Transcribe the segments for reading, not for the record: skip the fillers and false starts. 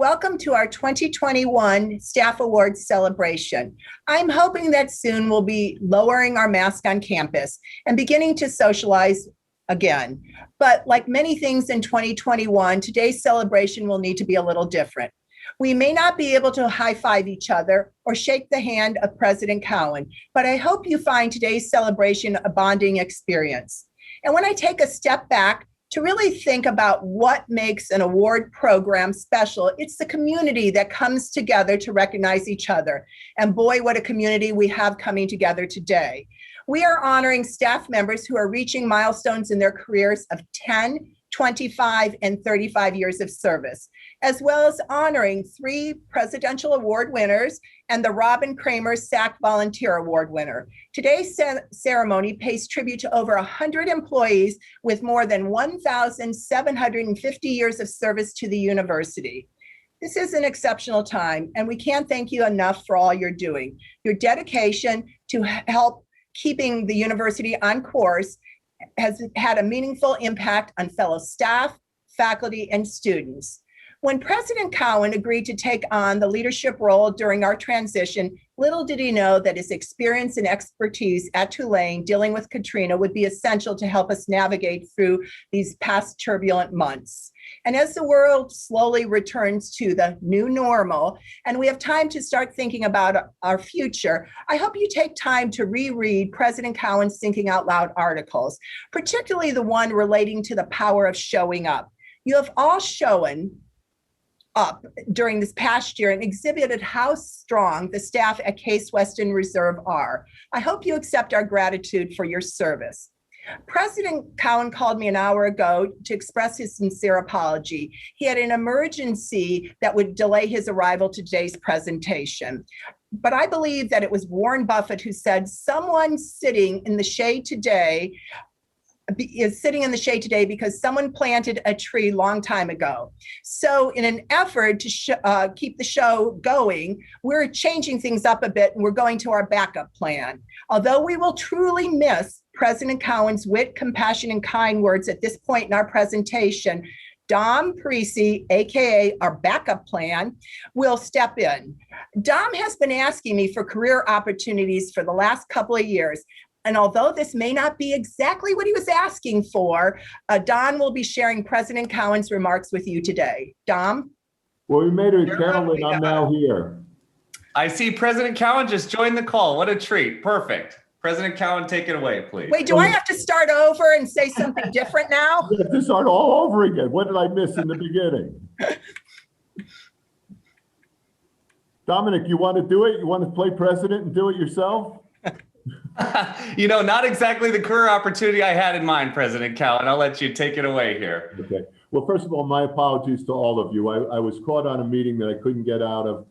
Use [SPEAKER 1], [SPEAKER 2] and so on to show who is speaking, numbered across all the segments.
[SPEAKER 1] Welcome to our 2021 Staff Awards celebration. I'm hoping that soon we'll be lowering our mask on campus and beginning to socialize again. But like many things in 2021, today's celebration will need to be a little different. We may not be able to high-five each other or shake the hand of President Cowan, but I hope you find today's celebration a bonding experience. And when I take a step back to really think about what makes an award program special, it's the community that comes together to recognize each other. And boy, what a community we have coming together today. We are honoring staff members who are reaching milestones in their careers of 10, 25, and 35 years of service, as well as honoring 3 Presidential Award winners and the Robin Kramer SAC Volunteer Award winner. Today's ceremony pays tribute to over 100 employees with more than 1,750 years of service to the university. This is an exceptional time, and we can't thank you enough for all you're doing. Your dedication to help keeping the university on course has had a meaningful impact on fellow staff, faculty, and students. When President Cowan agreed to take on the leadership role during our transition, little did he know that his experience and expertise at Tulane dealing with Katrina would be essential to help us navigate through these past turbulent months. And as the world slowly returns to the new normal, and we have time to start thinking about our future, I hope you take time to reread President Cowan's Thinking Out Loud articles, particularly the one relating to the power of showing up. You have all shown up during this past year and exhibited how strong the staff at Case Western Reserve are. I hope you accept our gratitude for your service. President Cowan called me an hour ago to express his sincere apology. He had an emergency that would delay his arrival to today's presentation. But I believe that it was Warren Buffett who said, someone sitting in the shade today is sitting in the shade today because someone planted a tree long time ago. So in an effort to keep the show going, we're changing things up a bit and we're going to our backup plan. Although we will truly miss President Cowan's wit, compassion, and kind words at this point in our presentation, Dom Parisi, AKA our backup plan, will step in. Dom has been asking me for career opportunities for the last couple of years. And although this may not be exactly what he was asking for, Don will be sharing President Cowan's remarks with you today. Dom?
[SPEAKER 2] Well, we made it, Carolyn. I'm now here.
[SPEAKER 3] I see President Cowan just joined the call. What a treat. Perfect. President Cowan, take it away, please.
[SPEAKER 1] Wait, do I have to start over and say something different now?
[SPEAKER 2] You have to start all over again. What did I miss in the beginning? Dominic, you want to do it? You want to play president and do it yourself?
[SPEAKER 3] You know, not exactly the career opportunity I had in mind, President Cowan. I'll let you take it away here.
[SPEAKER 2] Okay. Well, first of all, my apologies to all of you. I was caught on a meeting that I couldn't get out of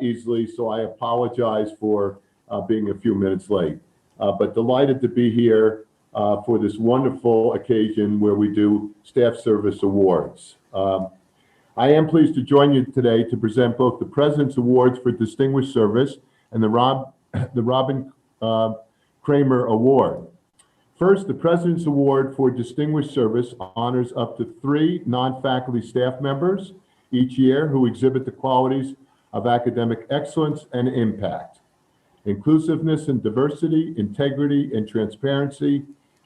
[SPEAKER 2] easily, so I apologize for being a few minutes late. But delighted to be here for this wonderful occasion where we do Staff Service Awards. I am pleased to join you today to present both the President's Awards for Distinguished Service and the Robin Kramer Award. First, the President's Award for Distinguished Service honors up to 3 non-faculty staff members each year who exhibit the qualities of academic excellence and impact, inclusiveness and diversity, integrity and transparency,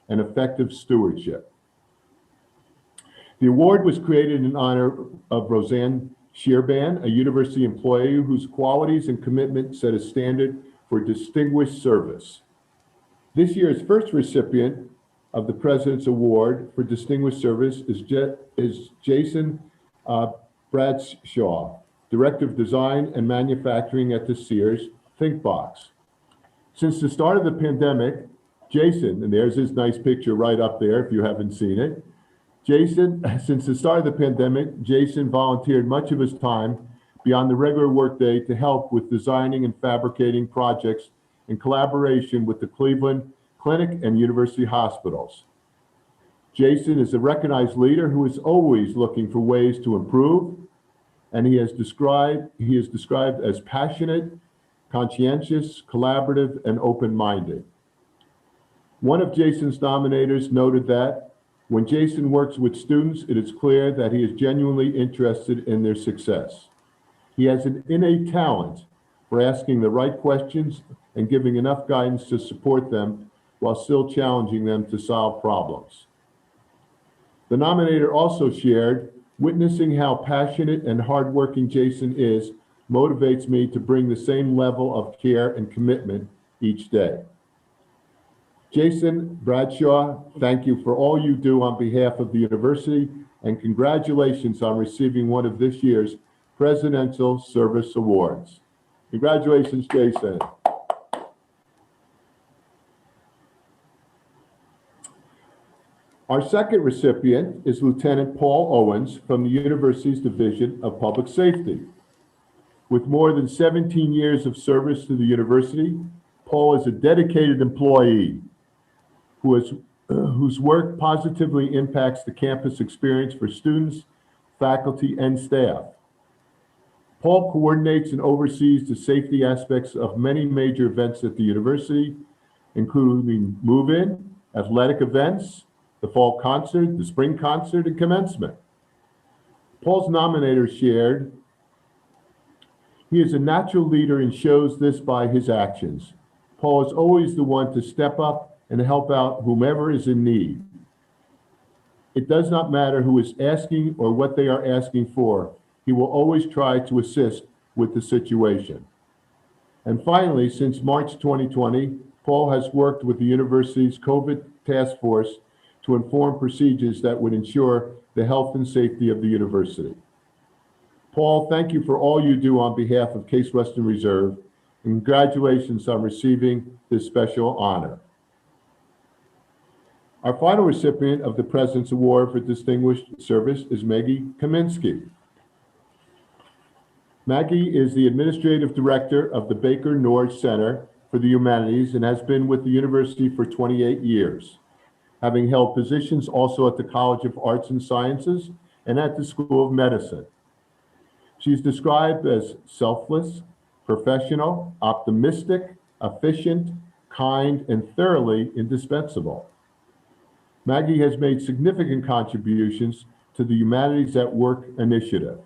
[SPEAKER 2] and effective stewardship. The award was created in honor of Roseanne Shearban, a university employee whose qualities and commitment set a standard for distinguished service. This year's first recipient of the President's Award for Distinguished Service is Jason Bradshaw, Director of Design and Manufacturing at the Sears ThinkBox. Since the start of the pandemic, Jason, and there's his nice picture right up there if you haven't seen it. Since the start of the pandemic, Jason volunteered much of his time beyond the regular workday to help with designing and fabricating projects in collaboration with the Cleveland Clinic and University Hospitals. Jason is a recognized leader who is always looking for ways to improve, and he is described as passionate, conscientious, collaborative, and open-minded. One of Jason's nominators noted that when Jason works with students, it is clear that he is genuinely interested in their success. He has an innate talent for asking the right questions and giving enough guidance to support them while still challenging them to solve problems. The nominator also shared, witnessing how passionate and hardworking Jason is motivates me to bring the same level of care and commitment each day. Jason Bradshaw, thank you for all you do on behalf of the university, and congratulations on receiving one of this year's Presidential Service Awards. Congratulations, Jason. Our second recipient is Lieutenant Paul Owens from the university's Division of Public Safety. With more than 17 years of service to the university, Paul is a dedicated employee whose work positively impacts the campus experience for students, faculty, and staff. Paul coordinates and oversees the safety aspects of many major events at the university, including move-in, athletic events, the fall concert, the spring concert, and commencement. Paul's nominator shared, he is a natural leader and shows this by his actions. Paul is always the one to step up and help out whomever is in need. It does not matter who is asking or what they are asking for. He will always try to assist with the situation. And finally, since March 2020, Paul has worked with the university's COVID task force to inform procedures that would ensure the health and safety of the university. Paul, thank you for all you do on behalf of Case Western Reserve, and congratulations on receiving this special honor. Our final recipient of the President's Award for Distinguished Service is Maggie Kaminsky. Maggie is the Administrative Director of the Baker Norge Center for the Humanities and has been with the university for 28 years, having held positions also at the College of Arts and Sciences and at the School of Medicine. She's described as selfless, professional, optimistic, efficient, kind, and thoroughly indispensable. Maggie has made significant contributions to the Humanities at Work initiative.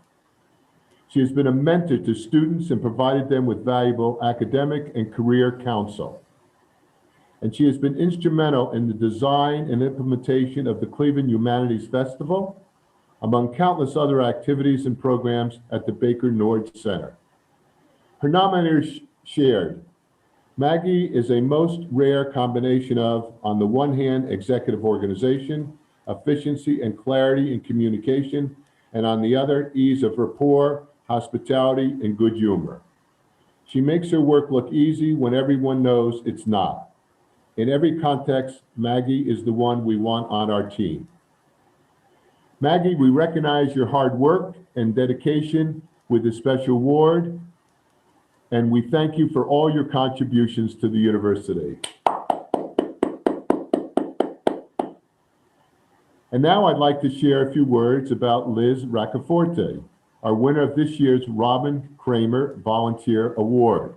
[SPEAKER 2] She has been a mentor to students and provided them with valuable academic and career counsel. And she has been instrumental in the design and implementation of the Cleveland Humanities Festival, among countless other activities and programs at the Baker Norge Center. Her nominators shared, Maggie is a most rare combination of, on the one hand, executive organization, efficiency and clarity in communication, and on the other, ease of rapport, hospitality, and good humor. She makes her work look easy when everyone knows it's not. In every context, Maggie is the one we want on our team. Maggie, we recognize your hard work and dedication with a special award, and we thank you for all your contributions to the university. And now I'd like to share a few words about Liz Raccaforte, our winner of this year's Robin Kramer Volunteer Award.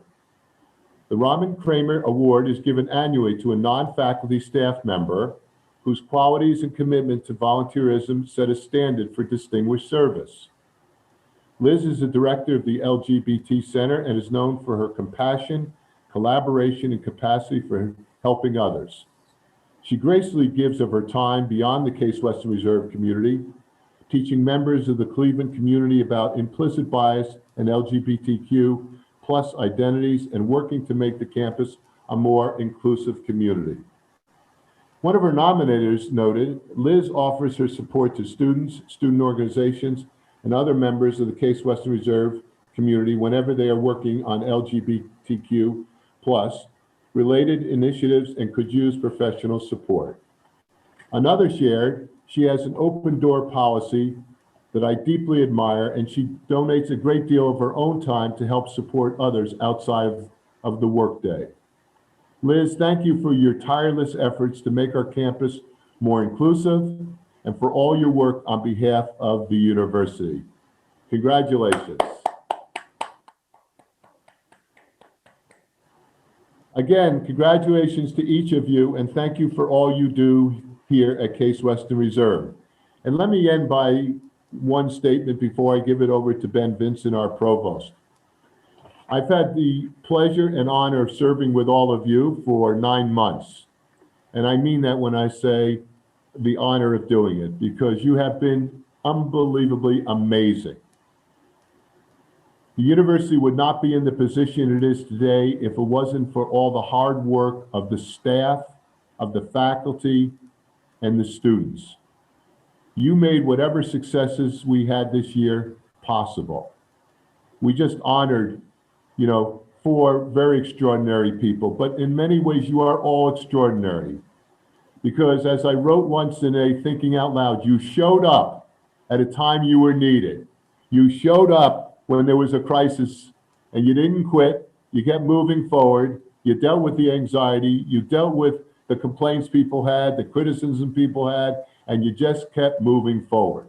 [SPEAKER 2] The Robin Kramer Award is given annually to a non-faculty staff member whose qualities and commitment to volunteerism set a standard for distinguished service. Liz is the director of the LGBT Center and is known for her compassion, collaboration, and capacity for helping others. She gracefully gives of her time beyond the Case Western Reserve community, teaching members of the Cleveland community about implicit bias and LGBTQ plus identities and working to make the campus a more inclusive community. One of her nominators noted, Liz offers her support to students, student organizations, and other members of the Case Western Reserve community whenever they are working on LGBTQ plus related initiatives and could use professional support. Another shared, she has an open door policy that I deeply admire, and she donates a great deal of her own time to help support others outside of the workday. Liz, thank you for your tireless efforts to make our campus more inclusive and for all your work on behalf of the university. Congratulations. Again, congratulations to each of you, and thank you for all you do here at Case Western Reserve. And let me end by one statement before I give it over to Ben Vincent, our provost. I've had the pleasure and honor of serving with all of you for 9 months. And I mean that when I say the honor of doing it, because you have been unbelievably amazing. The university would not be in the position it is today if it wasn't for all the hard work of the staff, of the faculty, and the students. You made whatever successes we had this year possible. We just honored, 4 very extraordinary people, but in many ways you are all extraordinary. Because as I wrote once in a Thinking Out Loud, you showed up at a time you were needed. You showed up when there was a crisis and you didn't quit. You kept moving forward. You dealt with the anxiety. You dealt with the complaints people had, the criticism people had, and you just kept moving forward.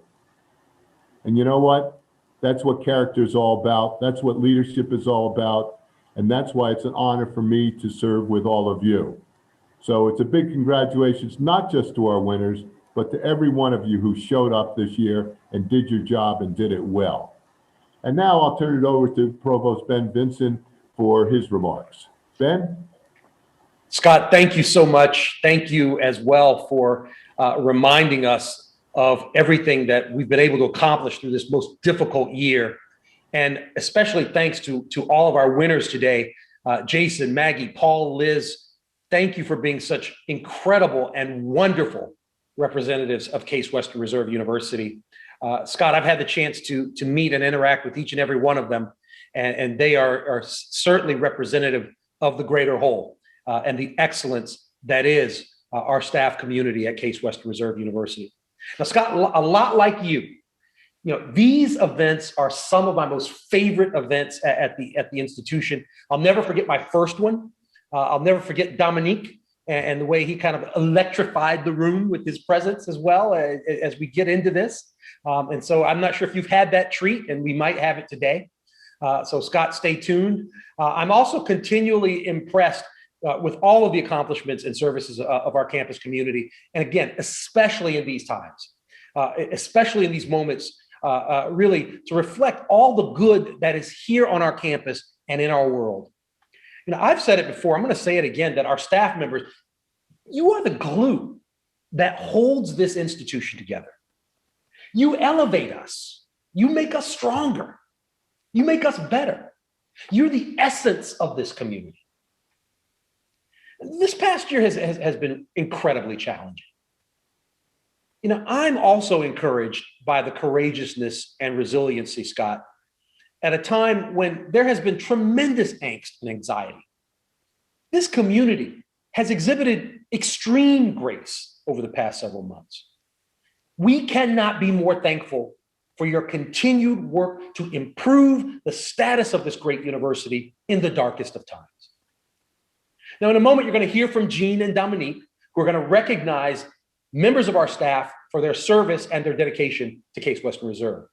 [SPEAKER 2] And you know what? That's what character is all about. That's what leadership is all about. And that's why it's an honor for me to serve with all of you. So it's a big congratulations, not just to our winners, but to every one of you who showed up this year and did your job and did it well. And now I'll turn it over to Provost Ben Vincent for his remarks. Ben?
[SPEAKER 4] Scott, thank you so much. Thank you as well for reminding us of everything that we've been able to accomplish through this most difficult year. And especially thanks to all of our winners today, Jason, Maggie, Paul, Liz. Thank you for being such incredible and wonderful representatives of Case Western Reserve University. Scott, I've had the chance to meet and interact with each and every one of them, and they are certainly representative of the greater whole and the excellence that is our staff community at Case Western Reserve University. Now, Scott, a lot like you, these events are some of my most favorite events at the institution. I'll never forget my first one. I'll never forget Dominique and the way he kind of electrified the room with his presence as well as we get into this. And so I'm not sure if you've had that treat, and we might have it today. So Scott, stay tuned. I'm also continually impressed with all of the accomplishments and services of our campus community. And again, especially in these times, especially in these moments, really to reflect all the good that is here on our campus and in our world. I've said it before, I'm going to say it again, that our staff members, you are the glue that holds this institution together. You elevate us. You make us stronger. You make us better. You're the essence of this community. This past year has been incredibly challenging. I'm also encouraged by the courageousness and resiliency, Scott, at a time when there has been tremendous angst and anxiety. This community has exhibited extreme grace over the past several months. We cannot be more thankful for your continued work to improve the status of this great university in the darkest of times. Now, in a moment, you're going to hear from Jean and Dominique, who are going to recognize members of our staff for their service and their dedication to Case Western Reserve.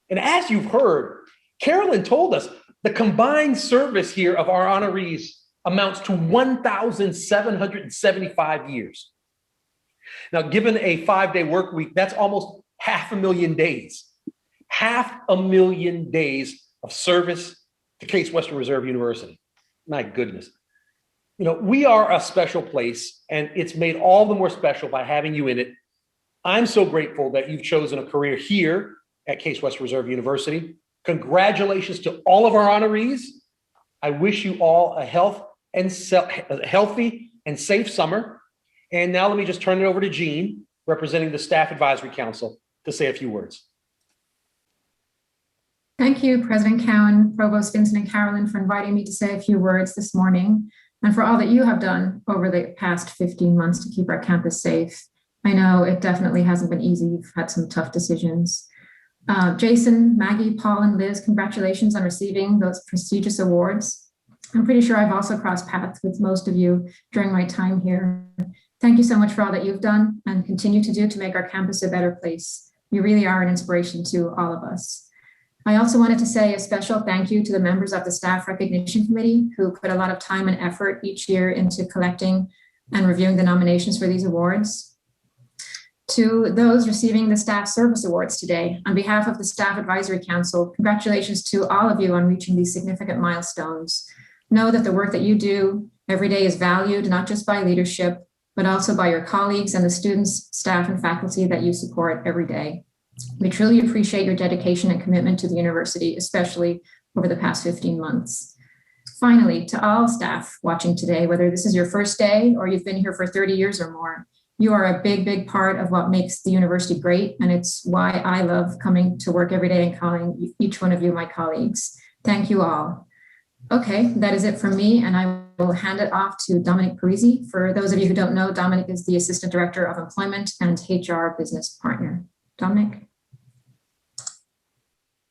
[SPEAKER 4] And as you've heard, Carolyn told us the combined service here of our honorees amounts to 1,775 years. Now, given a 5-day work week, that's almost 500,000 days. 500,000 days of service to Case Western Reserve University. My goodness. We are a special place, and it's made all the more special by having you in it. I'm so grateful that you've chosen a career here at Case Western Reserve University. Congratulations to all of our honorees. I wish you all a healthy and safe summer. And now let me just turn it over to Jean, representing the Staff Advisory Council, to say a few words.
[SPEAKER 5] Thank you, President Cowan, Provost Vincent, and Carolyn, for inviting me to say a few words this morning, and for all that you have done over the past 15 months to keep our campus safe. I know it definitely hasn't been easy. You've had some tough decisions. Jason, Maggie, Paul, and Liz, congratulations on receiving those prestigious awards. I'm pretty sure I've also crossed paths with most of you during my time here. Thank you so much for all that you've done and continue to do to make our campus a better place. You really are an inspiration to all of us. I also wanted to say a special thank you to the members of the Staff Recognition Committee who put a lot of time and effort each year into collecting and reviewing the nominations for these awards. To those receiving the Staff Service Awards today, on behalf of the Staff Advisory Council, congratulations to all of you on reaching these significant milestones. Know that the work that you do every day is valued not just by leadership, but also by your colleagues and the students, staff, and faculty that you support every day. We truly appreciate your dedication and commitment to the university, especially over the past 15 months. Finally, to all staff watching today, whether this is your first day or you've been here for 30 years or more, you are a big, big part of what makes the university great, and it's why I love coming to work every day and calling each one of you my colleagues. Thank you all. Okay, that is it from me, and I will hand it off to Dominic Parisi. For those of you who don't know, Dominic is the Assistant Director of Employment and HR Business Partner. Dominic.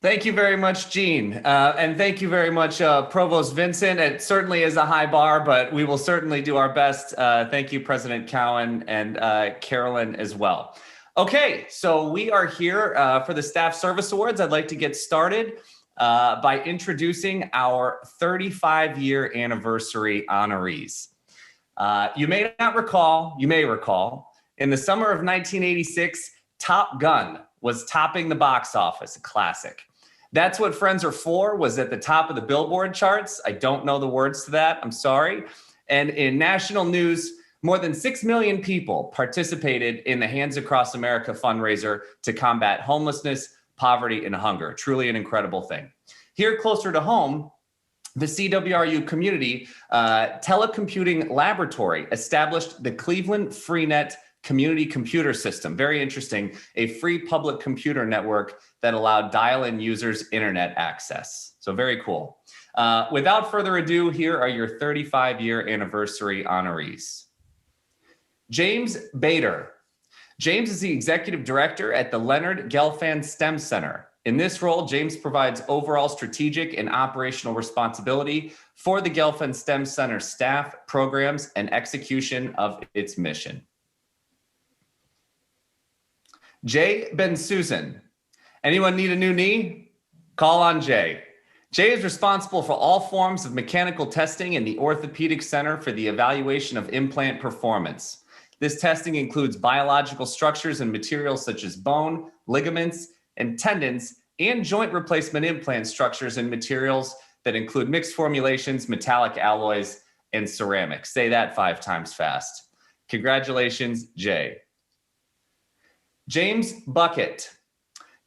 [SPEAKER 3] Thank you very much, Jean. And thank you very much, Provost Vincent. It certainly is a high bar, but we will certainly do our best. Thank you, President Cowan and Carolyn as well. Okay, so we are here for the Staff Service Awards. I'd like to get started by introducing our 35-year anniversary honorees. You may recall, in the summer of 1986, Top Gun was topping the box office, a classic. That's What Friends Are For was at the top of the Billboard charts. I don't know the words to that, I'm sorry. And in national news, more than 6 million people participated in the Hands Across America fundraiser to combat homelessness, poverty, and hunger. Truly an incredible thing. Here closer to home, the CWRU Community Telecomputing Laboratory established the Cleveland Freenet Community Computer System. Very interesting, a free public computer network that allowed dial-in users internet access. So very cool. Without further ado, here are your 35-year anniversary honorees. James Bader. James is the Executive Director at the Leonard Gelfand STEM Center. In this role, James provides overall strategic and operational responsibility for the Gelfand STEM Center staff, programs, and execution of its mission. Jay Ben Susan. Anyone need a new knee? Call on Jay. Jay is responsible for all forms of mechanical testing in the Orthopedic Center for the evaluation of implant performance. This testing includes biological structures and materials such as bone, ligaments, and tendons, and joint replacement implant structures and materials that include mixed formulations, metallic alloys, and ceramics. Say that 5 times fast. Congratulations, Jay. James Bucket.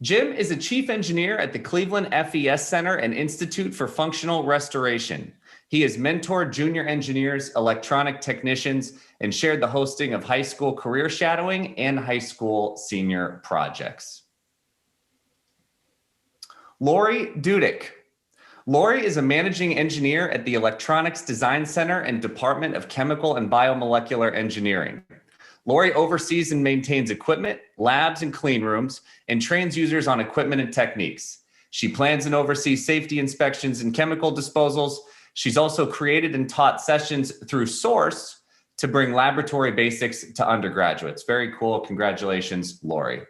[SPEAKER 3] Jim is a chief engineer at the Cleveland FES Center and Institute for Functional Restoration. He has mentored junior engineers, electronic technicians, and shared the hosting of high school career shadowing and high school senior projects. Lori Dudick. Lori is a managing engineer at the Electronics Design Center and Department of Chemical and Biomolecular Engineering. Lori oversees and maintains equipment, labs, and clean rooms, and trains users on equipment and techniques. She plans and oversees safety inspections and chemical disposals. She's also created and taught sessions through Source to bring laboratory basics to undergraduates. Very cool. Congratulations, Lori.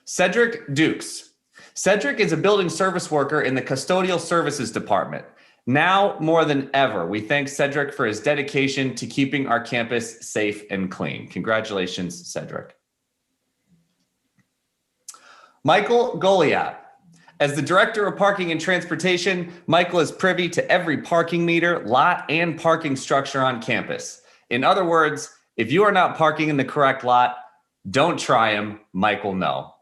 [SPEAKER 3] Cedric Dukes. Cedric is a building service worker in the Custodial Services Department. Now more than ever, we thank Cedric for his dedication to keeping our campus safe and clean. Congratulations, Cedric. Michael Goliath. As the Director of Parking and Transportation, Michael is privy to every parking meter, lot, and parking structure on campus. In other words, if you are not parking in the correct lot, don't try him, Mike will know.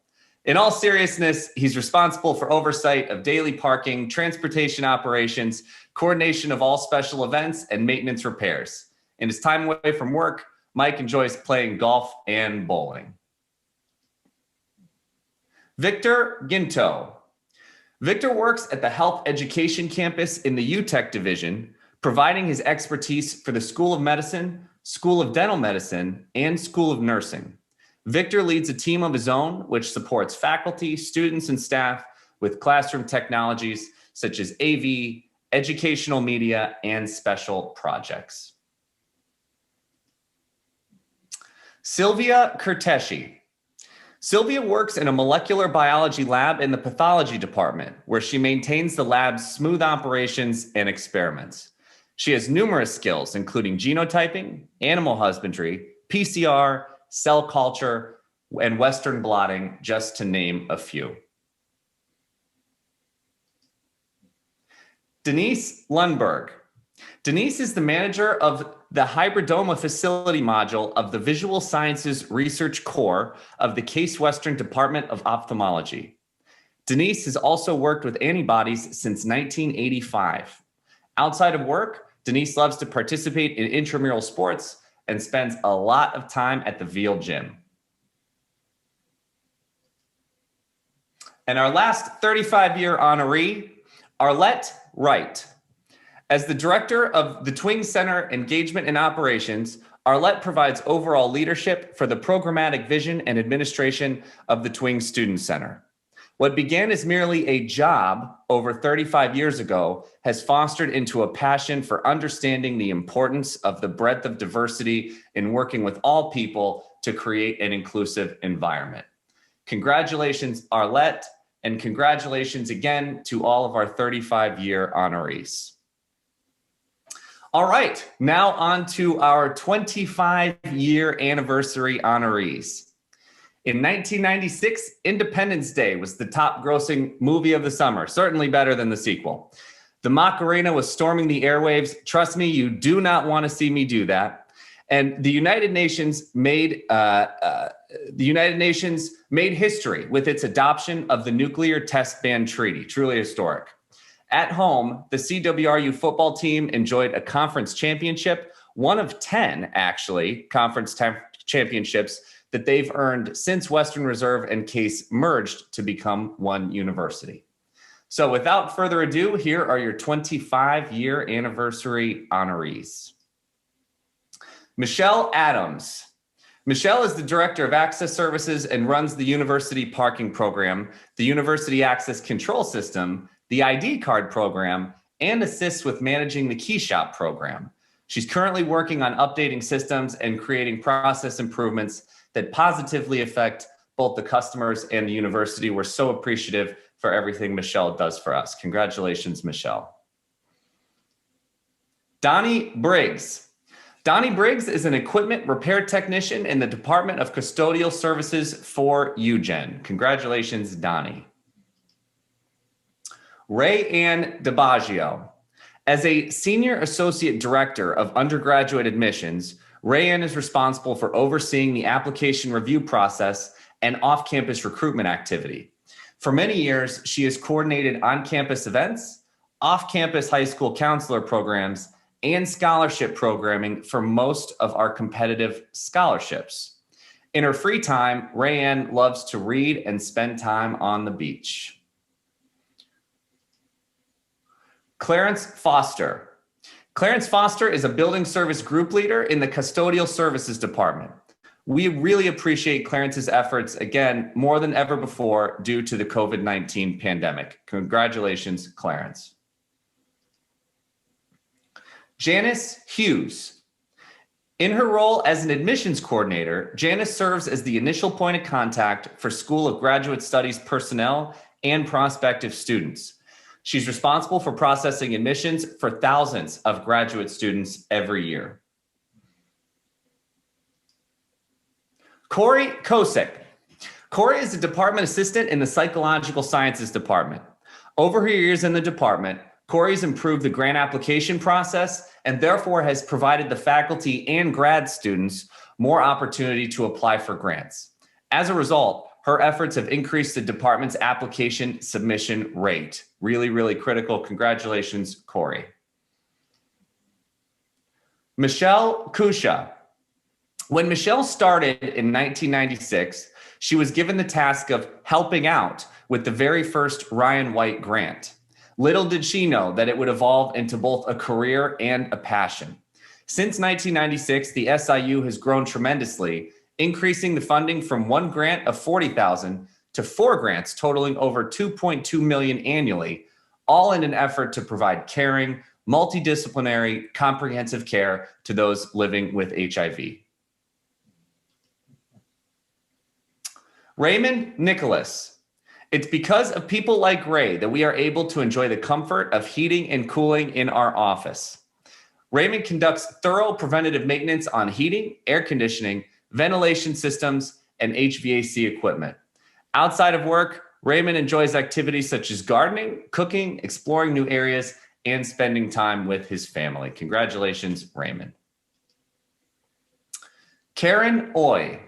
[SPEAKER 3] In all seriousness, he's responsible for oversight of daily parking, transportation operations, coordination of all special events, and maintenance repairs. In his time away from work, Mike enjoys playing golf and bowling. Victor Ginto. Victor works at the Health Education Campus in the UTech division, providing his expertise for the School of Medicine, School of Dental Medicine, and School of Nursing. Victor leads a team of his own, which supports faculty, students, and staff with classroom technologies such as AV, educational media, and special projects. Sylvia Kurteshi. Sylvia works in a molecular biology lab in the pathology department, where she maintains the lab's smooth operations and experiments. She has numerous skills, including genotyping, animal husbandry, PCR, cell culture, and Western blotting, just to name a few. Denise Lundberg. Denise is the manager of the hybridoma facility module of the Visual Sciences Research Core of the Case Western Department of Ophthalmology. Denise has also worked with antibodies since 1985. Outside of work, Denise loves to participate in intramural sports and spends a lot of time at the Veal Gym. And our last 35-year honoree, Arlette Wright. As the director of the Twing Center Engagement and Operations, Arlette provides overall leadership for the programmatic vision and administration of the Twing Student Center. What began as merely a job over 35 years ago has fostered into a passion for understanding the importance of the breadth of diversity in working with all people to create an inclusive environment. Congratulations, Arlette, and congratulations again to all of our 35-year honorees. All right, now on to our 25-year anniversary honorees. In 1996, Independence Day was the top grossing movie of the summer, certainly better than the sequel. The Macarena was storming the airwaves. Trust me, you do not want to see me do that. And the United Nations made history with its adoption of the Nuclear Test Ban Treaty, truly historic. At home, the CWRU football team enjoyed a conference championship, one of 10, actually, conference championships that they've earned since Western Reserve and Case merged to become one university. So without further ado, here are your 25-year anniversary honorees. Michelle Adams. Michelle is the Director of Access Services and runs the University Parking Program, the University Access Control System, the ID Card Program, and assists with managing the Key Shop Program. She's currently working on updating systems and creating process improvements that positively affect both the customers and the university. We're so appreciative for everything Michelle does for us. Congratulations, Michelle. Donnie Briggs. Donnie Briggs is an equipment repair technician in the Department of Custodial Services for UGen. Congratulations, Donnie. Ray Ann DiBaggio. As a Senior Associate Director of Undergraduate Admissions, Ray Ann is responsible for overseeing the application review process and off-campus recruitment activity. For many years, she has coordinated on-campus events, off-campus high school counselor programs, and scholarship programming for most of our competitive scholarships. In her free time, Ray Ann loves to read and spend time on the beach. Clarence Foster. Clarence Foster is a building service group leader in the Custodial Services Department. We really appreciate Clarence's efforts, again, more than ever before due to the COVID-19 pandemic. Congratulations, Clarence. Janice Hughes. In her role as an admissions coordinator, Janice serves as the initial point of contact for School of Graduate Studies personnel and prospective students. She's responsible for processing admissions for thousands of graduate students every year. Corey Kosick. Corey is a department assistant in the Psychological Sciences Department. Over her years in the department, Corey's improved the grant application process and therefore has provided the faculty and grad students more opportunity to apply for grants. As a result, her efforts have increased the department's application submission rate. Really, really critical. Congratulations, Corey. Michelle Kusha. When Michelle started in 1996, she was given the task of helping out with the very first Ryan White grant. Little did she know that it would evolve into both a career and a passion. Since 1996, the SIU has grown tremendously, increasing the funding from one grant of $40,000 to 4 grants totaling over $2.2 million annually, all in an effort to provide caring, multidisciplinary, comprehensive care to those living with HIV. Raymond Nicholas. It's because of people like Ray that we are able to enjoy the comfort of heating and cooling in our office. Raymond conducts thorough preventative maintenance on heating, air conditioning, ventilation systems, and HVAC equipment. Outside of work, Raymond enjoys activities such as gardening, cooking, exploring new areas, and spending time with his family. Congratulations, Raymond. Karen Oy.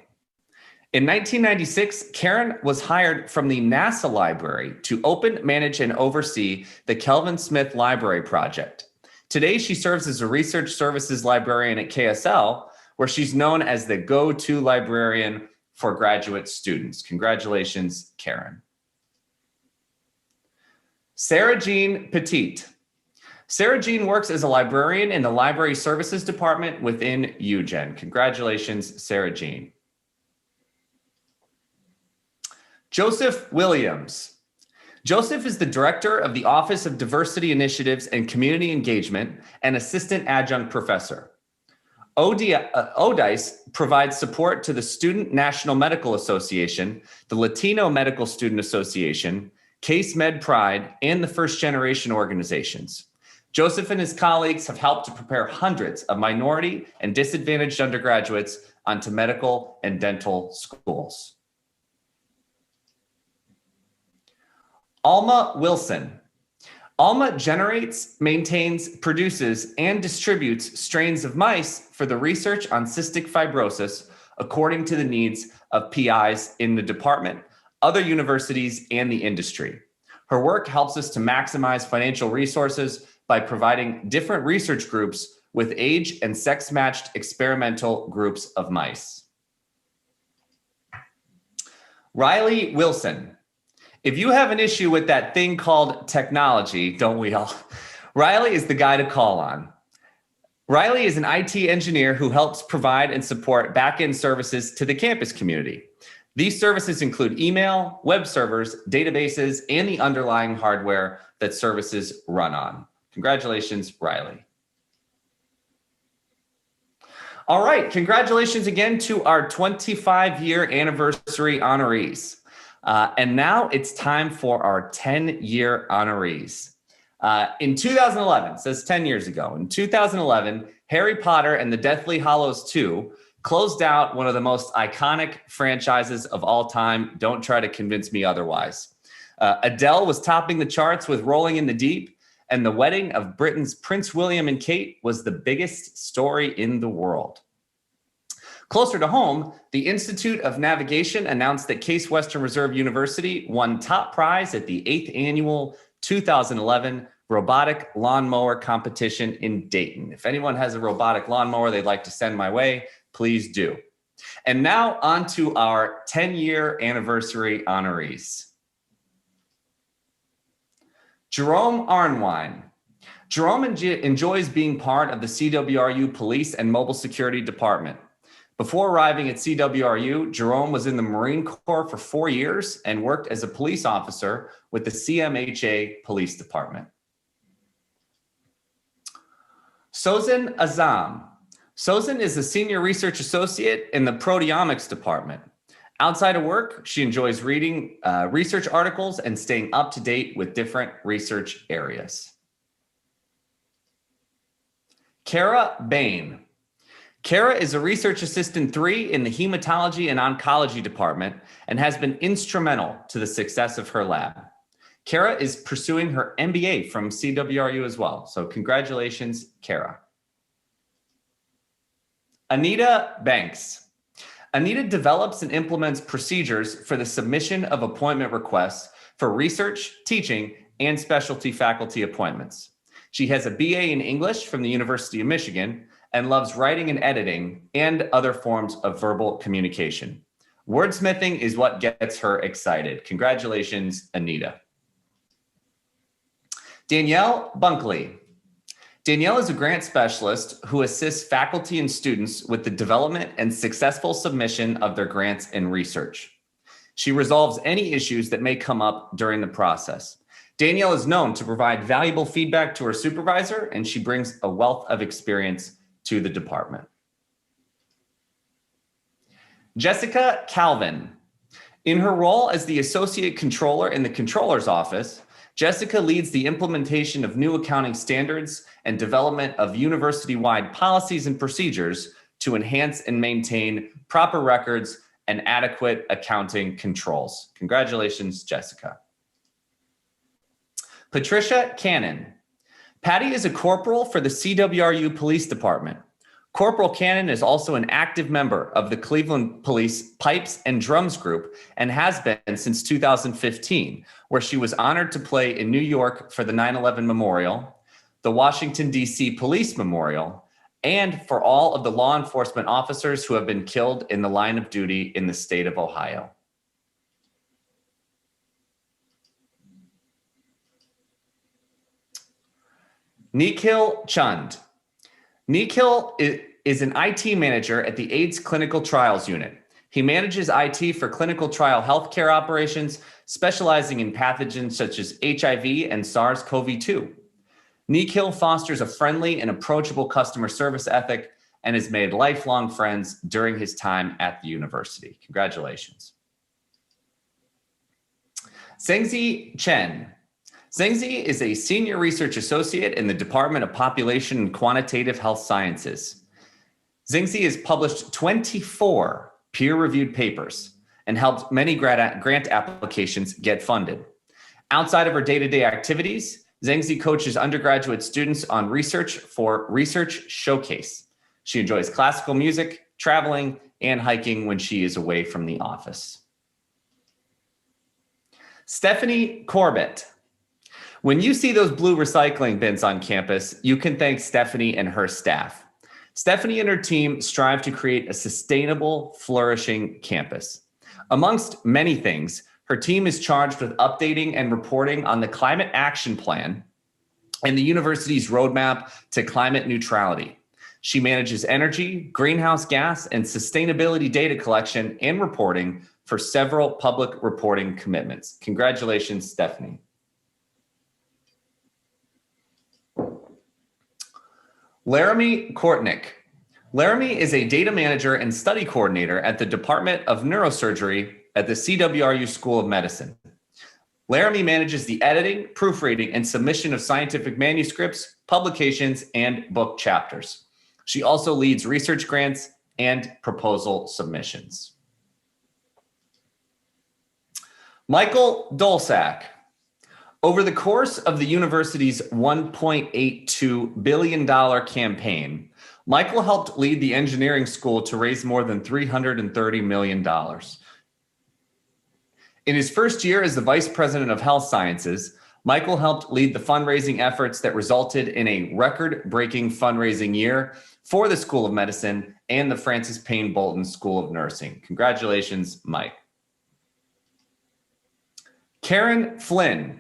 [SPEAKER 3] In 1996, Karen was hired from the NASA library to open, manage, and oversee the Kelvin Smith Library Project. Today, she serves as a research services librarian at KSL, where she's known as the go-to librarian for graduate students. Congratulations, Karen. Sarah Jean Petit. Sarah Jean works as a librarian in the Library Services Department within UGen. Congratulations, Sarah Jean. Joseph Williams. Joseph is the director of the Office of Diversity Initiatives and Community Engagement and assistant adjunct professor. ODICE provides support to the Student National Medical Association, the Latino Medical Student Association, Case Med Pride, and the First Generation organizations. Joseph and his colleagues have helped to prepare hundreds of minority and disadvantaged undergraduates onto medical and dental schools. Alma Wilson. Alma generates, maintains, produces, and distributes strains of mice for the research on cystic fibrosis according to the needs of PIs in the department, other universities, and the industry. Her work helps us to maximize financial resources by providing different research groups with age and sex-matched experimental groups of mice. Riley Wilson. If you have an issue with that thing called technology, don't we all? Riley is the guy to call on. Riley is an IT engineer who helps provide and support back-end services to the campus community. These services include email, web servers, databases, and the underlying hardware that services run on. Congratulations, Riley. All right, congratulations again to our 25-year anniversary honorees. And now it's time for our 10-year honorees. In 2011, so that's 10 years ago, in 2011, Harry Potter and the Deathly Hallows 2 closed out one of the most iconic franchises of all time. Don't try to convince me otherwise. Adele was topping the charts with Rolling in the Deep, and the wedding of Britain's Prince William and Kate was the biggest story in the world. Closer to home, the Institute of Navigation announced that Case Western Reserve University won top prize at the 8th annual 2011 robotic lawnmower competition in Dayton. If anyone has a robotic lawnmower they'd like to send my way, please do. And now on to our 10-year anniversary honorees. Jerome Arnwine. Jerome enjoys being part of the CWRU Police and Mobile Security Department. Before arriving at CWRU, Jerome was in the Marine Corps for 4 years and worked as a police officer with the CMHA Police Department. Sozin Azam. Sozin is a senior research associate in the proteomics department. Outside of work, she enjoys reading research articles and staying up to date with different research areas. Kara Bain. Kara is a research assistant 3 in the hematology and oncology department and has been instrumental to the success of her lab. Kara is pursuing her MBA from CWRU as well. So congratulations, Kara. Anita Banks. Anita develops and implements procedures for the submission of appointment requests for research, teaching, and specialty faculty appointments. She has a BA in English from the University of Michigan and loves writing and editing and other forms of verbal communication. Wordsmithing is what gets her excited. Congratulations, Anita. Danielle Bunkley. Danielle is a grant specialist who assists faculty and students with the development and successful submission of their grants and research. She resolves any issues that may come up during the process. Danielle is known to provide valuable feedback to her supervisor, and she brings a wealth of experience to the department. Jessica Calvin. In her role as the Associate Controller in the Controller's Office, Jessica leads the implementation of new accounting standards and development of university-wide policies and procedures to enhance and maintain proper records and adequate accounting controls. Congratulations, Jessica. Patricia Cannon. Patty is a corporal for the CWRU Police Department. Corporal Cannon is also an active member of the Cleveland Police Pipes and Drums Group and has been since 2015, where she was honored to play in New York for the 9/11 Memorial, the Washington, D.C. Police Memorial, and for all of the law enforcement officers who have been killed in the line of duty in the state of Ohio. Nikhil Chand. Nikhil is an IT manager at the AIDS Clinical Trials Unit. He manages IT for clinical trial healthcare operations, specializing in pathogens such as HIV and SARS-CoV-2. Nikhil fosters a friendly and approachable customer service ethic and has made lifelong friends during his time at the university. Congratulations. Zhengzi Chen. Zhengzi is a senior research associate in the Department of Population and Quantitative Health Sciences. Zhengzi has published 24 peer-reviewed papers and helped many grant applications get funded. Outside of her day-to-day activities, Zhengzi coaches undergraduate students on research for Research Showcase. She enjoys classical music, traveling, and hiking when she is away from the office. Stephanie Corbett. When you see those blue recycling bins on campus, you can thank Stephanie and her staff. Stephanie and her team strive to create a sustainable, flourishing campus. Amongst many things, her team is charged with updating and reporting on the Climate Action Plan and the university's roadmap to climate neutrality. She manages energy, greenhouse gas, and sustainability data collection and reporting for several public reporting commitments. Congratulations, Stephanie. Laramie Kortnick. Laramie is a data manager and study coordinator at the Department of Neurosurgery at the CWRU School of Medicine. Laramie manages the editing, proofreading, and submission of scientific manuscripts, publications, and book chapters. She also leads research grants and proposal submissions. Michael Dolsack. Over the course of the university's $1.82 billion campaign, Michael helped lead the engineering school to raise more than $330 million. In his first year as the Vice President of Health Sciences, Michael helped lead the fundraising efforts that resulted in a record-breaking fundraising year for the School of Medicine and the Francis Payne Bolton School of Nursing. Congratulations, Mike. Karen Flynn.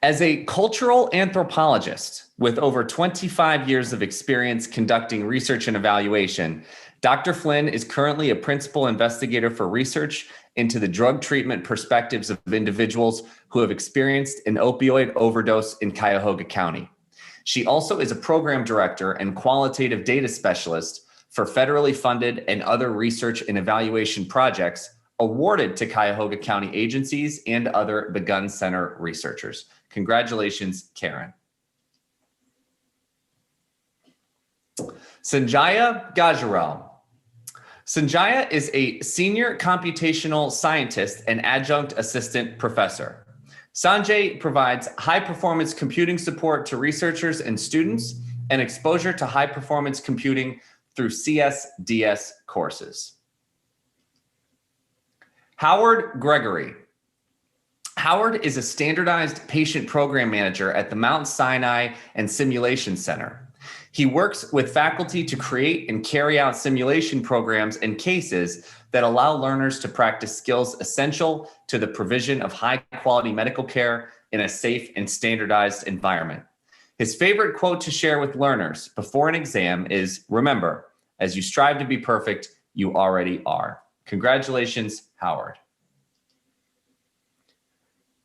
[SPEAKER 3] As a cultural anthropologist with over 25 years of experience conducting research and evaluation, Dr. Flynn is currently a principal investigator for research into the drug treatment perspectives of individuals who have experienced an opioid overdose in Cuyahoga County. She also is a program director and qualitative data specialist for federally funded and other research and evaluation projects awarded to Cuyahoga County agencies and other Begun Center researchers. Congratulations, Karen. Sanjaya Gajarel. Sanjaya is a senior computational scientist and adjunct assistant professor. Sanjay provides high-performance computing support to researchers and students and exposure to high-performance computing through CSDS courses. Howard Gregory. Howard is a standardized patient program manager at the Mount Sinai and Simulation Center. He works with faculty to create and carry out simulation programs and cases that allow learners to practice skills essential to the provision of high-quality medical care in a safe and standardized environment. His favorite quote to share with learners before an exam is, "Remember, as you strive to be perfect, you already are." Congratulations, Howard.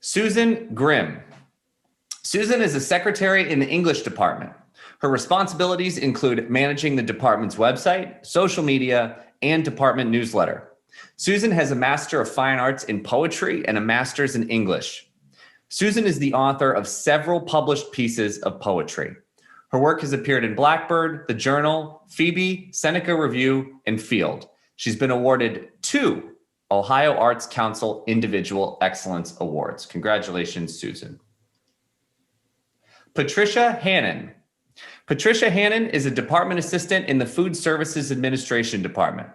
[SPEAKER 3] Susan Grimm. Susan is a secretary in the English department. Her responsibilities include managing the department's website, social media, and department newsletter. Susan has a Master of Fine Arts in Poetry and a Master's in English. Susan is the author of several published pieces of poetry. Her work has appeared in Blackbird, The Journal, Phoebe, Seneca Review, and Field. She's been awarded 2 Ohio Arts Council Individual Excellence Awards. Congratulations, Susan. Patricia Hannon. Patricia Hannon is a department assistant in the Food Services Administration Department.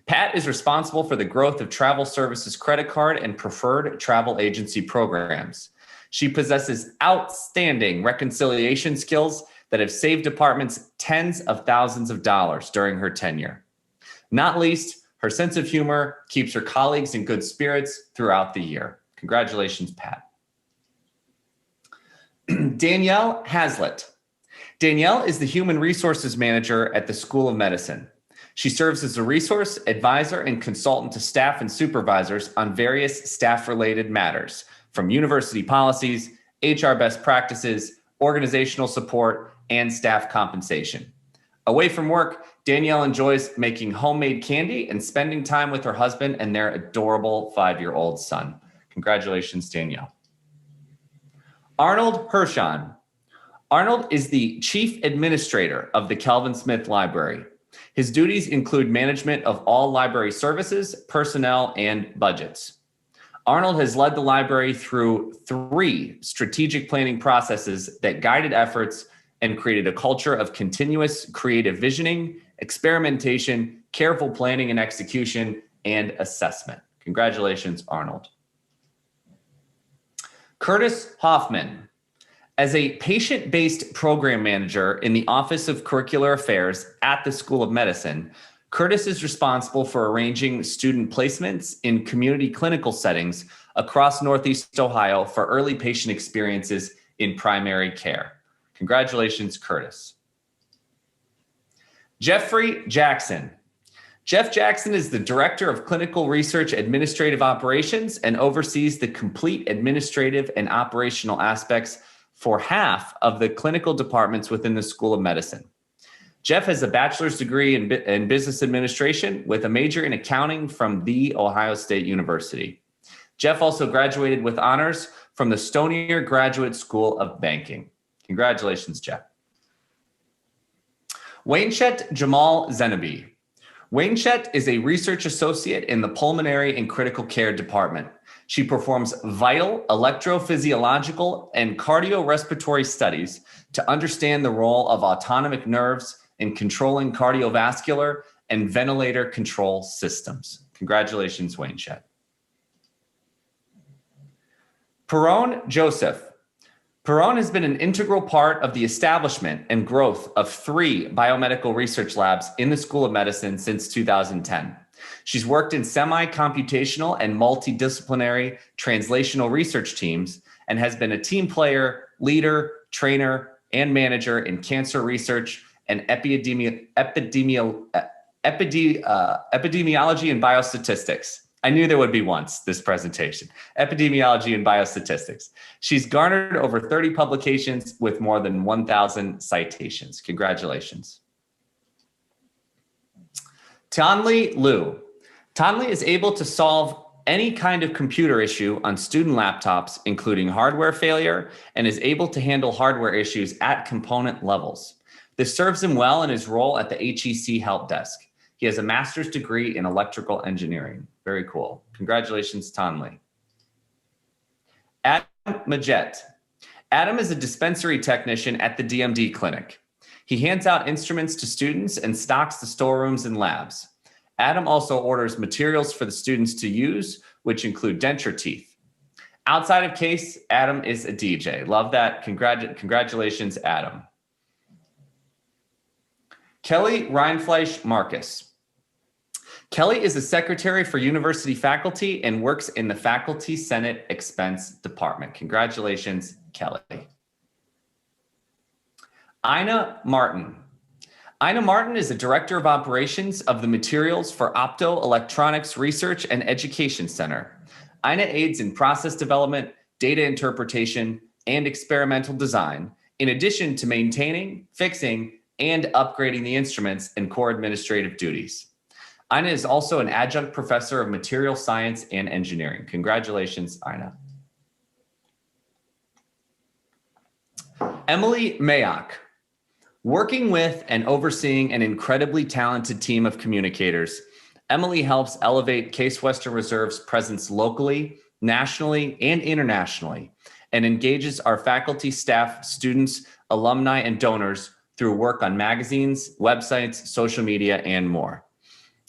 [SPEAKER 3] Pat is responsible for the growth of travel services credit card and preferred travel agency programs. She possesses outstanding reconciliation skills that have saved departments tens of thousands of dollars during her tenure. Not least, her sense of humor keeps her colleagues in good spirits throughout the year. Congratulations, Pat. Danielle Hazlitt. Danielle is the Human Resources Manager at the School of Medicine. She serves as a resource, advisor, and consultant to staff and supervisors on various staff-related matters, from university policies, HR best practices, organizational support, and staff compensation. Away from work, Danielle enjoys making homemade candy and spending time with her husband and their adorable 5-year-old son. Congratulations, Danielle. Arnold Hirschon. Arnold is the Chief Administrator of the Kelvin Smith Library. His duties include management of all library services, personnel, and budgets. Arnold has led the library through 3 strategic planning processes that guided efforts and created a culture of continuous creative visioning, experimentation, careful planning and execution, and assessment. Congratulations, Arnold. Curtis Hoffman. As a patient-based program manager in the Office of Curricular Affairs at the School of Medicine, Curtis is responsible for arranging student placements in community clinical settings across Northeast Ohio for early patient experiences in primary care. Congratulations, Curtis. Jeffrey Jackson. Jeff Jackson is the Director of Clinical Research Administrative Operations and oversees the complete administrative and operational aspects for half of the clinical departments within the School of Medicine. Jeff has a bachelor's degree in business administration with a major in accounting from The Ohio State University. Jeff also graduated with honors from the Stonier Graduate School of Banking. Congratulations, Jeff. Wainshet Jamal Zenabi. Wainshet is a research associate in the Pulmonary and Critical Care Department. She performs vital electrophysiological and cardiorespiratory studies to understand the role of autonomic nerves in controlling cardiovascular and ventilator control systems. Congratulations, Wainshet. Perone Joseph. Perone has been an integral part of the establishment and growth of 3 biomedical research labs in the School of Medicine since 2010. She's worked in semi-computational and multidisciplinary translational research teams and has been a team player, leader, trainer, and manager in cancer research and epidemiology and biostatistics. I knew there would be once this presentation. Epidemiology and biostatistics. She's garnered over 30 publications with more than 1,000 citations. Congratulations. Tanli Liu. Tanli is able to solve any kind of computer issue on student laptops, including hardware failure, and is able to handle hardware issues at component levels. This serves him well in his role at the HEC help desk. He has a master's degree in electrical engineering. Very cool. Congratulations, Tanli. Adam Majet. Adam is a dispensary technician at the DMD clinic. He hands out instruments to students and stocks the storerooms and labs. Adam also orders materials for the students to use, which include denture teeth. Outside of case, Adam is a DJ. Love that. Congratulations, Adam. Kelly Reinfleisch Marcus. Kelly is a secretary for university faculty and works in the Faculty Senate Expense Department. Congratulations, Kelly. Ina Martin. Ina Martin is the Director of Operations of the Materials for Optoelectronics Research and Education Center. Ina aids in process development, data interpretation, and experimental design, in addition to maintaining, fixing, and upgrading the instruments and core administrative duties. Ina is also an adjunct professor of material science and engineering. Congratulations, Ina. Emily Mayock. Working with and overseeing an incredibly talented team of communicators, Emily helps elevate Case Western Reserve's presence locally, nationally, and internationally, and engages our faculty, staff, students, alumni, and donors through work on magazines, websites, social media, and more.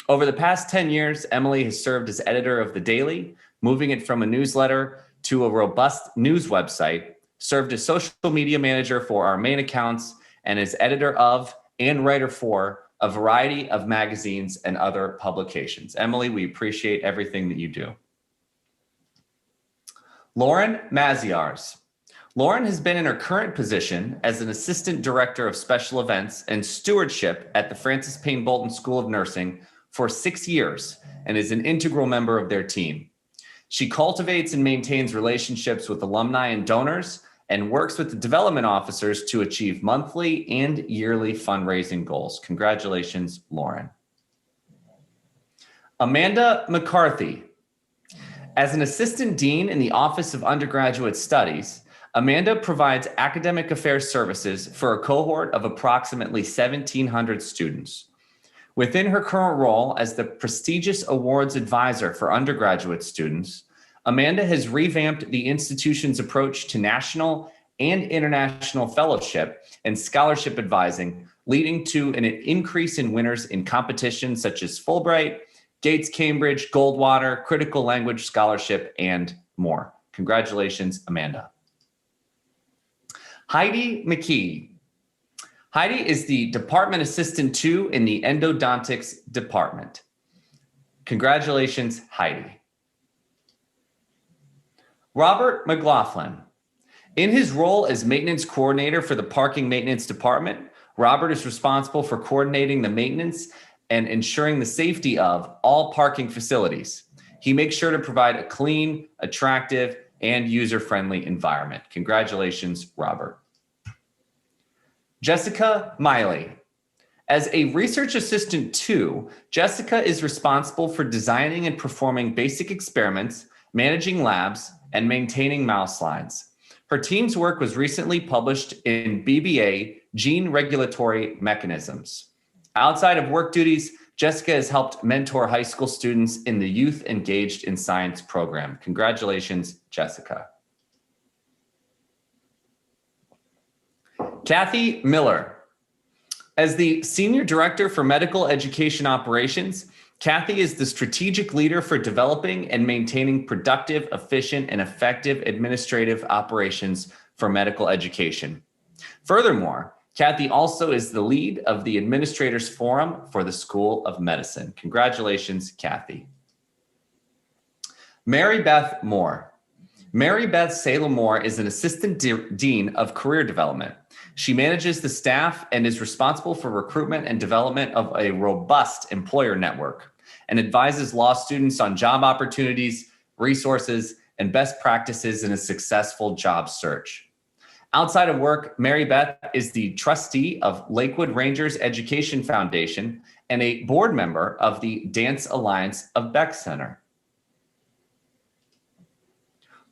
[SPEAKER 3] Over the past 10 years, Emily has served as editor of The Daily, moving it from a newsletter to a robust news website, served as social media manager for our main accounts, and is editor of and writer for a variety of magazines and other publications. Emily, we appreciate everything that you do. Lauren Maziars. Lauren has been in her current position as an assistant director of special events and stewardship at the Francis Payne Bolton School of Nursing for 6 years and is an integral member of their team. She cultivates and maintains relationships with alumni and donors and works with the development officers to achieve monthly and yearly fundraising goals. Congratulations, Lauren. Amanda McCarthy. As an assistant dean in the Office of Undergraduate Studies, Amanda provides academic affairs services for a cohort of approximately 1,700 students. Within her current role as the prestigious awards advisor for undergraduate students, Amanda has revamped the institution's approach to national and international fellowship and scholarship advising, leading to an increase in winners in competitions such as Fulbright, Gates Cambridge, Goldwater, Critical Language Scholarship, and more. Congratulations, Amanda. Heidi McKee. Heidi is the Department Assistant 2 in the Endodontics Department. Congratulations, Heidi. Robert McLaughlin. In his role as maintenance coordinator for the Parking Maintenance Department, Robert is responsible for coordinating the maintenance and ensuring the safety of all parking facilities. He makes sure to provide a clean, attractive, and user-friendly environment. Congratulations, Robert. Jessica Miley. As a research assistant 2, Jessica is responsible for designing and performing basic experiments, managing labs, and maintaining mouse lines. Her team's work was recently published in BBA, Gene Regulatory Mechanisms. Outside of work duties, Jessica has helped mentor high school students in the Youth Engaged in Science program. Congratulations, Jessica. Kathy Miller. As the Senior Director for Medical Education Operations, Kathy is the strategic leader for developing and maintaining productive, efficient, and effective administrative operations for medical education. Furthermore, Kathy also is the lead of the Administrators Forum for the School of Medicine. Congratulations, Kathy. Mary Beth Moore. Mary Beth Salem Moore is an Assistant Dean of Career Development. She manages the staff and is responsible for recruitment and development of a robust employer network and advises law students on job opportunities, resources, and best practices in a successful job search. Outside of work, Mary Beth is the trustee of Lakewood Rangers Education Foundation and a board member of the Dance Alliance of Beck Center.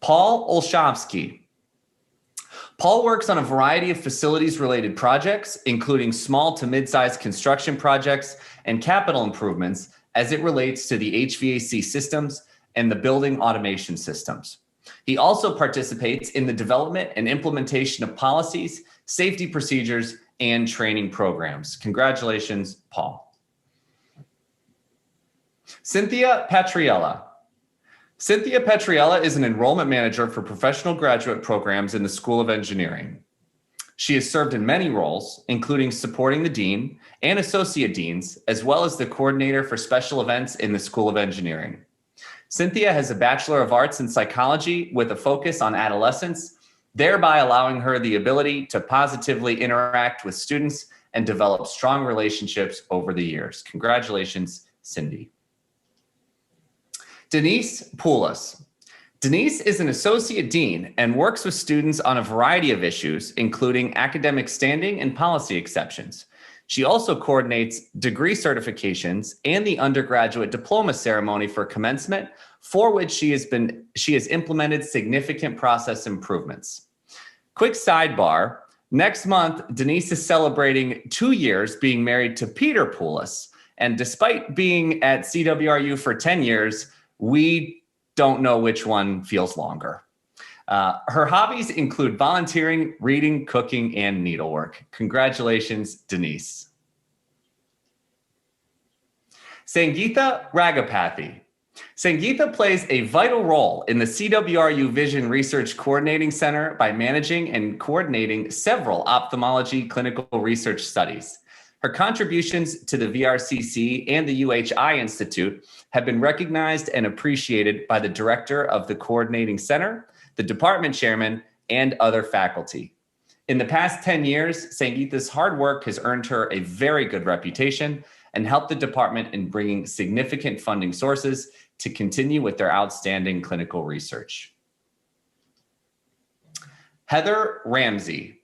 [SPEAKER 3] Paul Olshavsky. Paul works on a variety of facilities-related projects, including small to mid-sized construction projects and capital improvements as it relates to the HVAC systems and the building automation systems. He also participates in the development and implementation of policies, safety procedures, and training programs. Congratulations, Paul. Cynthia Patriella. Cynthia Petriella is an enrollment manager for professional graduate programs in the School of Engineering. She has served in many roles, including supporting the dean and associate deans, as well as the coordinator for special events in the School of Engineering. Cynthia has a Bachelor of Arts in Psychology with a focus on adolescence, thereby allowing her the ability to positively interact with students and develop strong relationships over the years. Congratulations, Cindy. Denise Poulos. Denise is an associate dean and works with students on a variety of issues, including academic standing and policy exceptions. She also coordinates degree certifications and the undergraduate diploma ceremony for commencement, for which she has implemented significant process improvements. Quick sidebar, Next month, Denise is celebrating 2 years being married to Peter Poulos. And despite being at CWRU for 10 years, we don't know which one feels longer. Her hobbies include volunteering, reading, cooking, and needlework. Congratulations, Denise. Sangeetha Ragapathy. Sangeetha plays a vital role in the CWRU Vision Research Coordinating Center by managing and coordinating several ophthalmology clinical research studies. Her contributions to the VRCC and the UHI Institute have been recognized and appreciated by the director of the coordinating center, the department chairman, and other faculty. In the past 10 years, Sangeetha's hard work has earned her a very good reputation and helped the department in bringing significant funding sources to continue with their outstanding clinical research. Heather Ramsey.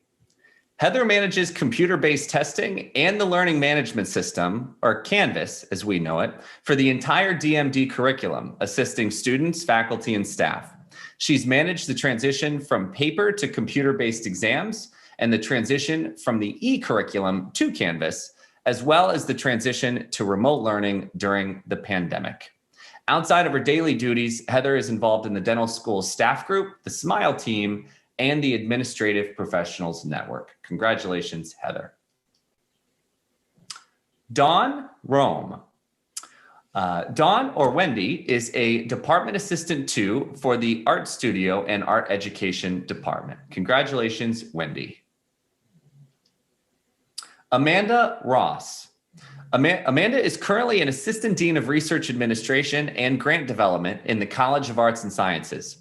[SPEAKER 3] Heather manages computer-based testing and the learning management system, or Canvas as we know it, for the entire DMD curriculum, assisting students, faculty, and staff. She's managed the transition from paper to computer-based exams and the transition from the e-curriculum to Canvas, as well as the transition to remote learning during the pandemic. Outside of her daily duties, Heather is involved in the dental school staff group, the SMILE team, and the Administrative Professionals Network. Congratulations, Heather. Dawn Rome. Dawn, or Wendy, is a Department Assistant 2 for the Art Studio and Art Education Department. Congratulations, Wendy. Amanda Ross. Amanda is currently an Assistant Dean of Research Administration and Grant Development in the College of Arts and Sciences.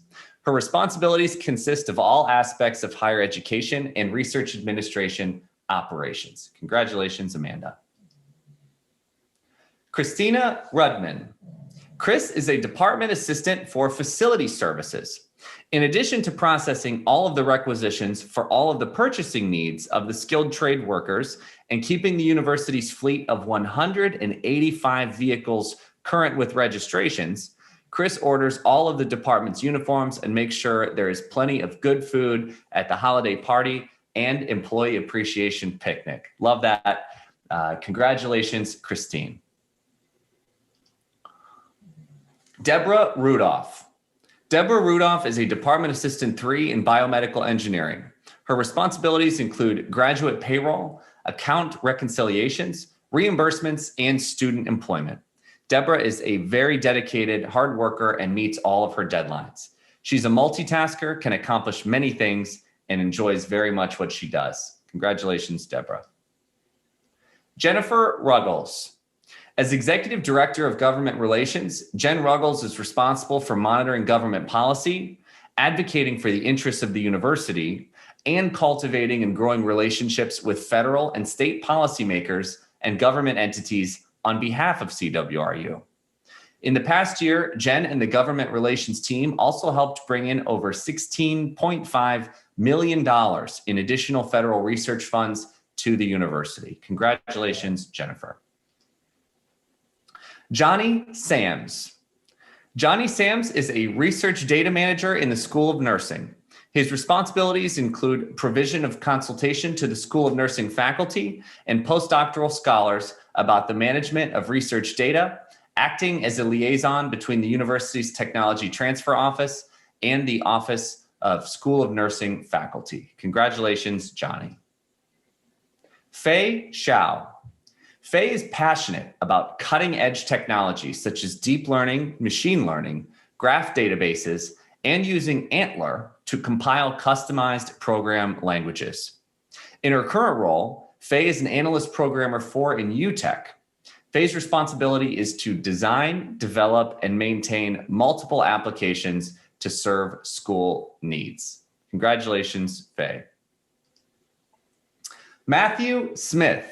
[SPEAKER 3] Her responsibilities consist of all aspects of higher education and research administration operations. Congratulations, Amanda. Christina Rudman. Chris is a Department Assistant for Facility Services. In addition to processing all of the requisitions for all of the purchasing needs of the skilled trade workers and keeping the university's fleet of 185 vehicles current with registrations, Chris orders all of the department's uniforms and makes sure there is plenty of good food at the holiday party and employee appreciation picnic. Love that. Congratulations, Christine. Deborah Rudolph. Deborah Rudolph is a Department Assistant 3 in Biomedical Engineering. Her responsibilities include graduate payroll, account reconciliations, reimbursements, and student employment. Deborah is a very dedicated, hard worker and meets all of her deadlines. She's a multitasker, can accomplish many things, and enjoys very much what she does. Congratulations, Deborah. Jennifer Ruggles. As Executive Director of Government Relations, Jen Ruggles is responsible for monitoring government policy, advocating for the interests of the university, and cultivating and growing relationships with federal and state policymakers and government entities on behalf of CWRU. In the past year, Jen and the government relations team also helped bring in over $16.5 million in additional federal research funds to the university. Congratulations, Jennifer. Johnny Sams. Johnny Sams is a research data manager in the School of Nursing. His responsibilities include provision of consultation to the School of Nursing faculty and postdoctoral scholars about the management of research data, acting as a liaison between the university's Technology Transfer Office and the Office of School of Nursing faculty. Congratulations, Johnny. Fei Xiao. Fei is passionate about cutting-edge technologies such as deep learning, machine learning, graph databases, and using Antler to compile customized program languages. In her current role, Fei is an analyst programmer in UTech. Fei's responsibility is to design, develop, and maintain multiple applications to serve school needs. Congratulations, Fei. Matthew Smith.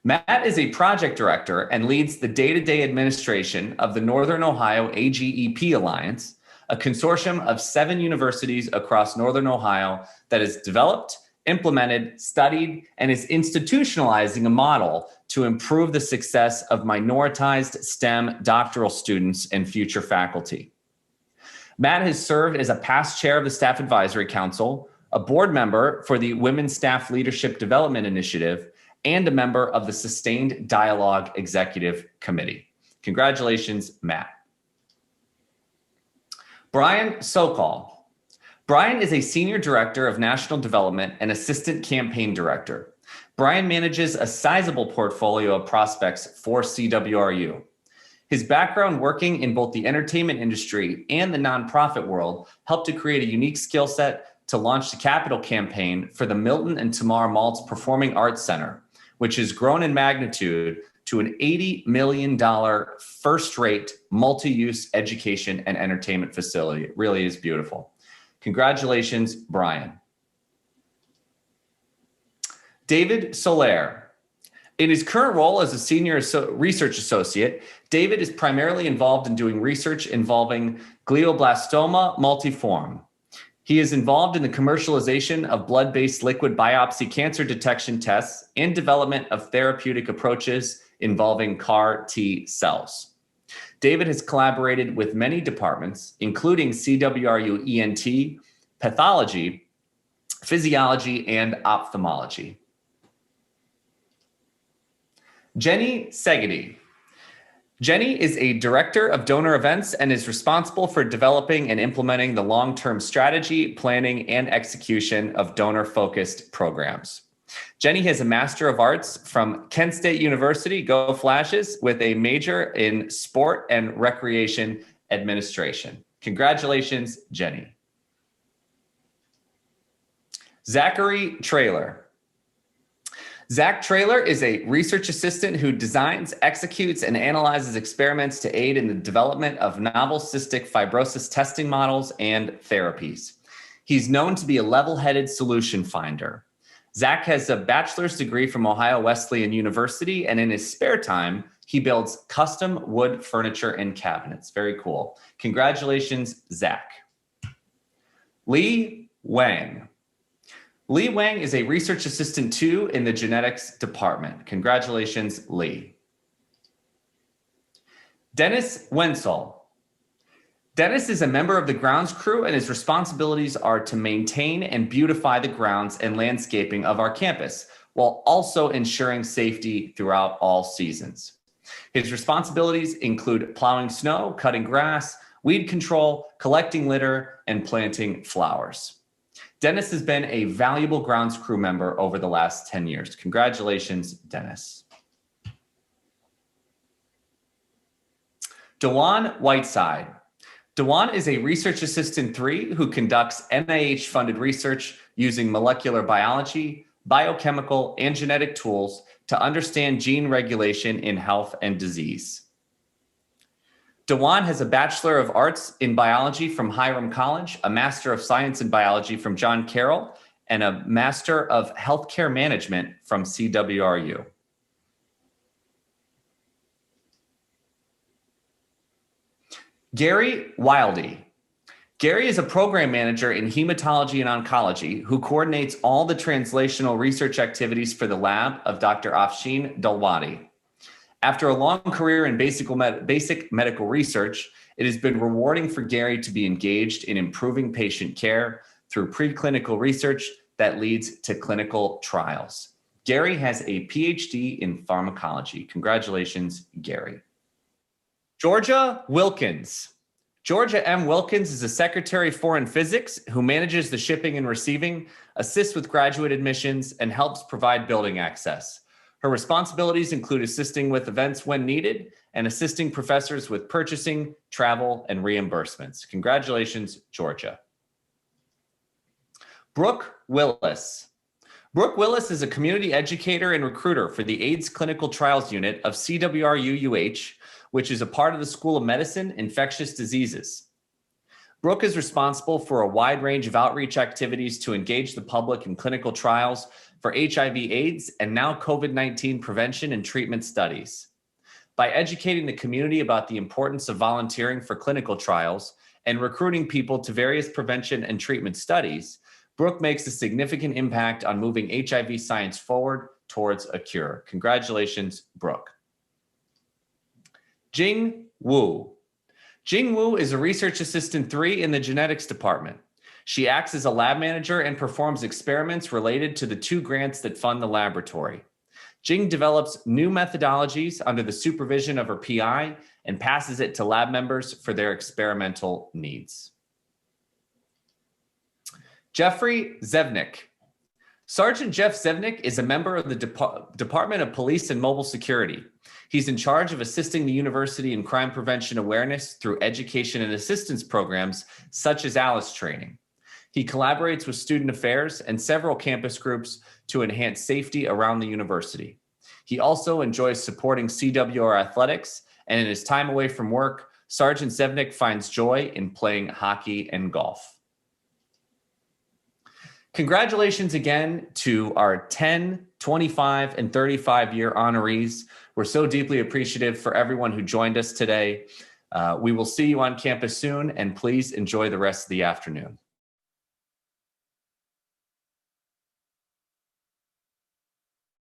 [SPEAKER 3] Matt is a project director and leads the day-to-day administration of the Northern Ohio AGEP Alliance, a consortium of 7 universities across Northern Ohio that has developed, implemented, studied, and is institutionalizing a model to improve the success of minoritized STEM doctoral students and future faculty. Matt has served as a past chair of the Staff Advisory Council, a board member for the Women's Staff Leadership Development Initiative, and a member of the Sustained Dialogue Executive Committee. Congratulations, Matt. Brian Sokol. Brian is a Senior Director of National Development and Assistant Campaign Director. Brian manages a sizable portfolio of prospects for CWRU. His background working in both the entertainment industry and the nonprofit world helped to create a unique skill set to launch the capital campaign for the Milton and Tamar Maltz Performing Arts Center, which has grown in magnitude to an $80 million first-rate multi-use education and entertainment facility. It really is beautiful. Congratulations, Brian. David Soler. In his current role as a senior research associate, David is primarily involved in doing research involving glioblastoma multiforme. He is involved in the commercialization of blood-based liquid biopsy cancer detection tests and development of therapeutic approaches involving CAR T cells. David has collaborated with many departments, including CWRU ENT, pathology, physiology, and ophthalmology. Jenny Segedy. Jenny is a director of donor events and is responsible for developing and implementing the long-term strategy, planning, and execution of donor-focused programs. Jenny has a Master of Arts from Kent State University, Go Flashes, with a major in sport and recreation administration. Congratulations, Jenny. Zachary Traylor. Zach Traylor is a research assistant who designs, executes, and analyzes experiments to aid in the development of novel cystic fibrosis testing models and therapies. He's known to be a level-headed solution finder. Zach has a bachelor's degree from Ohio Wesleyan University, and in his spare time, he builds custom wood furniture and cabinets. Very cool. Congratulations, Zach. Li Wang. Li Wang is a research assistant 2 in the genetics department. Congratulations, Li. Dennis Wenzel. Dennis is a member of the grounds crew, and his responsibilities are to maintain and beautify the grounds and landscaping of our campus, while also ensuring safety throughout all seasons. His responsibilities include plowing snow, cutting grass, weed control, collecting litter, and planting flowers. Dennis has been a valuable grounds crew member over the last 10 years. Congratulations, Dennis. Dewan Whiteside. Dewan is a research assistant 3 who conducts NIH-funded research using molecular biology, biochemical, and genetic tools to understand gene regulation in health and disease. Dewan has a Bachelor of Arts in Biology from Hiram College, a Master of Science in Biology from John Carroll, and a Master of Healthcare Management from CWRU. Gary Wildy. Gary is a program manager in hematology and oncology who coordinates all the translational research activities for the lab of Dr. Afshin Dalwadi. After a long career in basic medical research, it has been rewarding for Gary to be engaged in improving patient care through preclinical research that leads to clinical trials. Gary has a PhD in pharmacology. Congratulations, Gary. Georgia Wilkins. Georgia M. Wilkins is a secretary foreign physics who manages the shipping and receiving, assists with graduate admissions, and helps provide building access. Her responsibilities include assisting with events when needed and assisting professors with purchasing, travel, and reimbursements. Congratulations, Georgia. Brooke Willis. Brooke Willis is a community educator and recruiter for the AIDS Clinical Trials Unit of CWRU-UH, which is a part of the School of Medicine, Infectious Diseases. Brooke is responsible for a wide range of outreach activities to engage the public in clinical trials for HIV/AIDS and now COVID-19 prevention and treatment studies. By educating the community about the importance of volunteering for clinical trials and recruiting people to various prevention and treatment studies, Brooke makes a significant impact on moving HIV science forward towards a cure. Congratulations, Brooke. Jing Wu. Jing Wu is a research assistant 3 in the genetics department. She acts as a lab manager and performs experiments related to the 2 grants that fund the laboratory. Jing develops new methodologies under the supervision of her PI and passes it to lab members for their experimental needs. Jeffrey Zevnik. Sergeant Jeff Zevnik is a member of the Department of Police and Mobile Security. He's in charge of assisting the university in crime prevention awareness through education and assistance programs such as ALICE training. He collaborates with student affairs and several campus groups to enhance safety around the university. He also enjoys supporting CWR athletics, and in his time away from work, Sergeant Zevnik finds joy in playing hockey and golf. Congratulations again to our 10, 25, and 35-year honorees. We're so deeply appreciative for everyone who joined us today. We will see you on campus soon, and please enjoy the rest of the afternoon.